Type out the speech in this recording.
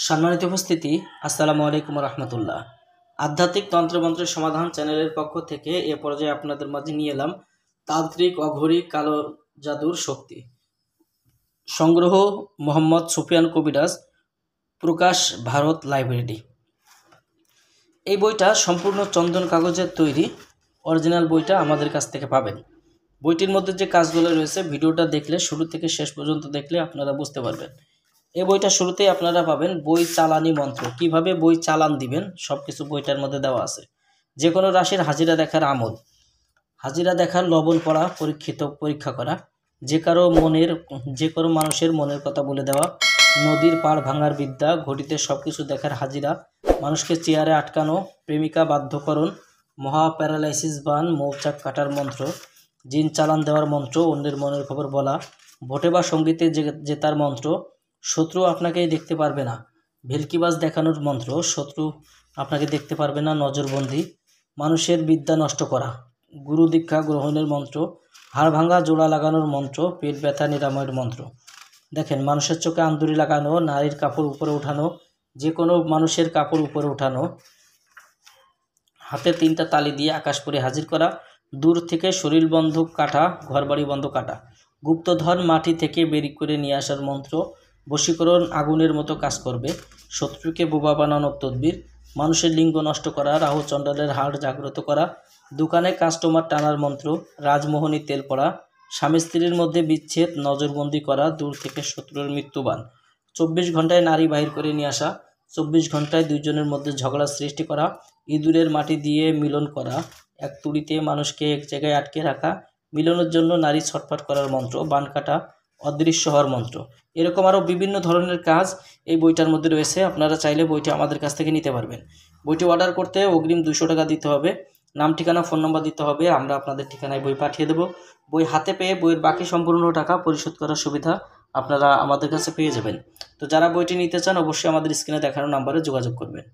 সম্মানিত উপস্থিতি, আসসালামু আলাইকুম রহমতুল্লাহ। আধ্যাত্মিক তন্ত্রমন্ত্রের সমাধান চ্যানেলের পক্ষ থেকে এ পর্যায়ে আপনাদের মাঝে নিয়ে এলাম তান্ত্রিক অঘরী কালো জাদুর শক্তি। সংগ্রহ মোহাম্মদ সুফিয়ান কবিরাজ, প্রকাশ ভারত লাইব্রেরি। এই বইটা সম্পূর্ণ চন্দন কাগজের তৈরি, অরিজিনাল বইটা আমাদের কাছ থেকে পাবেন। বইটির মধ্যে যে কাজগুলো রয়েছে ভিডিওটা দেখলে, শুরু থেকে শেষ পর্যন্ত দেখলে আপনারা বুঝতে পারবেন। এই বইটা শুরুতেই আপনারা পাবেন বই চালানি মন্ত্র, কিভাবে বই চালান দিবেন সব কিছু বইটার মধ্যে দেওয়া আছে। যে কোনো রাশির হাজিরা দেখার আমল, হাজিরা দেখার লবণ পড়া, পরীক্ষা করা, যে কারো মানুষের মনের কথা বলে দেওয়া, নদীর পাড় ভাঙার বিদ্যা, ঘটিতে সব কিছু দেখার হাজিরা, মানুষকে চেয়ারে আটকানো, প্রেমিকা বাধ্যকরণ, মহা প্যারালাইসিস বান, মৌচাক কাটার মন্ত্র, জিন চালান দেওয়ার মন্ত্র, অন্যের মনের খবর বলা, ভোটে বা সঙ্গীতে জেতার মন্ত্র, শত্রু আপনাকে দেখতে পারবে না, ভেলকিবাজ দেখানোর মন্ত্র, শত্রু আপনাকে দেখতে পারবে না, নজরবন্দি, মানুষের বিদ্যা নষ্ট করা, গুরু দীক্ষা গ্রহণের মন্ত্র, হাড় ভাঙা জোড়া লাগানোর মন্ত্র, পেট ব্যথা নিরাময়ের মন্ত্র। দেখেন, মানুষের চোখে আন্দুরি লাগানো, নারীর কাপড় উপরে উঠানো, যে কোনো মানুষের কাপড় উপরে উঠানো, হাতে 3টা তালি দিয়ে আকাশ করে হাজির করা, দূর থেকে শরীর বন্ধ কাটা, ঘরবাড়ি বন্ধ কাটা, গুপ্তধন মাটি থেকে বের করে নিয়ে আসার মন্ত্র, বশীকরণ আগুনের মতো কাজ করবে, শত্রুকে বোবা বানানোর তদবির, মানুষের লিঙ্গ নষ্ট করা, রাহু চণ্ডালের হাড় জাগ্রত করা, দোকানে কাস্টমার টানার মন্ত্র, রাজমোহনী তেল পড়া, স্বামী স্ত্রীর মধ্যে বিচ্ছেদ, নজরবন্দি করা, দূর থেকে শত্রুর মৃত্যুবান, 24 ঘন্টায় নারী বাহির করে নিয়ে আসা, 24 ঘন্টায় দুইজনের মধ্যে ঝগড়া সৃষ্টি করা, ইঁদুরের মাটি দিয়ে মিলন করা, এক তুড়িতে মানুষকে এক জায়গায় আটকে রাখা, মিলনের জন্য নারী ছটফট করার মন্ত্র, বান কাটা, অদৃশ্য হওয়ার মন্ত্র। এরকম আরও বিভিন্ন ধরনের কাজ এই বইটার মধ্যে রয়েছে। আপনারা চাইলে বইটি আমাদের কাছ থেকে নিতে পারবেন। বইটি অর্ডার করতে অগ্রিম 200 টাকা দিতে হবে, নাম ঠিকানা ফোন নম্বর দিতে হবে, আমরা আপনাদের ঠিকানায় বই পাঠিয়ে দেব। বই হাতে পেয়ে বইয়ের বাকি সম্পূর্ণ টাকা পরিশোধ করার সুবিধা আপনারা আমাদের কাছে পেয়ে যাবেন। তো যারা বইটি নিতে চান অবশ্যই আমাদের স্ক্রিনে দেখানো নাম্বারে যোগাযোগ করবেন।